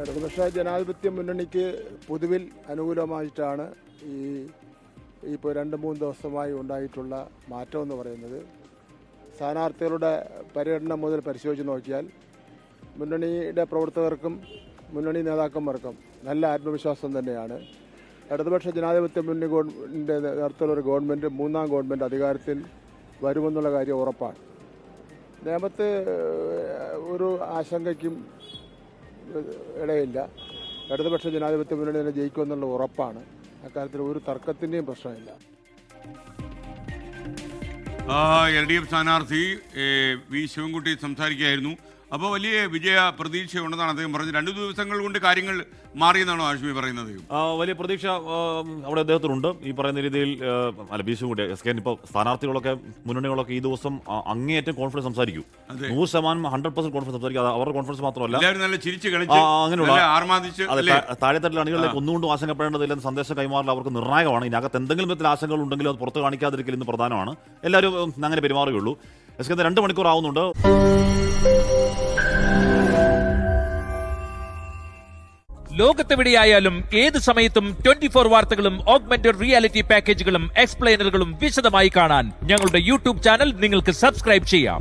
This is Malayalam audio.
ഇടതുപക്ഷ ജനാധിപത്യ മുന്നണിക്ക് പൊതുവിൽ അനുകൂലമായിട്ടാണ് ഇപ്പോൾ 2-3 ദിവസമായി ഉണ്ടായിട്ടുള്ള മാറ്റം എന്ന് പറയുന്നത്. സ്ഥാനാർത്ഥികളുടെ പര്യടനം മുതൽ പരിശോധിച്ച് നോക്കിയാൽ മുന്നണിയുടെ പ്രവർത്തകർക്കും മുന്നണി നേതാക്കന്മാർക്കും നല്ല ആത്മവിശ്വാസം തന്നെയാണ്. ഇടതുപക്ഷ ജനാധിപത്യ മുന്നണിയുടെ നേതൃത്വത്തിലൊരു ഗവൺമെൻറ്, 3ാം ഗവൺമെൻറ് അധികാരത്തിൽ വരുമെന്നുള്ള കാര്യം ഉറപ്പാണ്. നേമത്ത് ഒരു ആശങ്കയ്ക്കും ഇടയില്ല. ഇടതുപക്ഷ ജനാധിപത്യ മുന്നണി തന്നെ ജയിക്കുമെന്നുള്ള ഉറപ്പാണ്. അക്കാര്യത്തിൽ ഒരു തർക്കത്തിൻ്റെയും പ്രശ്നമില്ല. LDF സ്ഥാനാർത്ഥി വി ശിവൻകുട്ടി സംസാരിക്കുകയായിരുന്നു. അപ്പോൾ വലിയ വിജയ പ്രതീക്ഷയുണ്ടെന്നാണ് അദ്ദേഹം പറഞ്ഞത്. 2 ദിവസങ്ങൾ കൊണ്ട് കാര്യങ്ങൾ മാറിയെന്നാണോ ആഷ്മി പറയുന്നത്? വലിയ പ്രതീക്ഷ അവിടെ അദ്ദേഹത്തിനുണ്ട്. ഈ പറയുന്ന രീതിയിൽ ബീസും കൂടി ഇപ്പോൾ സ്ഥാനാർത്ഥികളൊക്കെ മുന്നണികളൊക്കെ ഈ ദിവസം അങ്ങേയറ്റം കോൺഫിഡൻസ് സംസാരിക്കും. 100% 100% കോൺഫിഡൻസ് സംസാരിക്കും. അവരുടെ കോൺഫിഡൻസ് മാത്രമല്ല, അങ്ങനെയുള്ള താഴെത്തട്ടിലെ അണികളിലേക്ക് ഒന്നുകൊണ്ടും ആശങ്കപ്പെടേണ്ടതില്ലെന്ന് സന്ദേശം കൈമാറില്ല. അവർക്ക് നിർണായകമാണ്. ഇതിനകത്ത് എന്തെങ്കിലും വിധത്തിൽ ആശങ്കകൾ ഉണ്ടെങ്കിലും അത് പുറത്ത് കാണിക്കാതിരിക്കൽ ഇന്ന് പ്രധാനമാണ്. എല്ലാവരും അങ്ങനെ പെരുമാറുകയുള്ളൂ. 2 മണിക്കൂർ ആവുന്നുണ്ട്. ലോകത്തെവിടെയായാലും ഏത് സമയത്തും 24 വാർത്തകളും ഓഗ്മെന്റഡ് റിയാലിറ്റി പാക്കേജുകളും എക്സ്പ്ലെയിനറുകളും വിശദമായി കാണാൻ ഞങ്ങളുടെ യൂട്യൂബ് ചാനൽ നിങ്ങൾക്ക് സബ്സ്ക്രൈബ് ചെയ്യാം.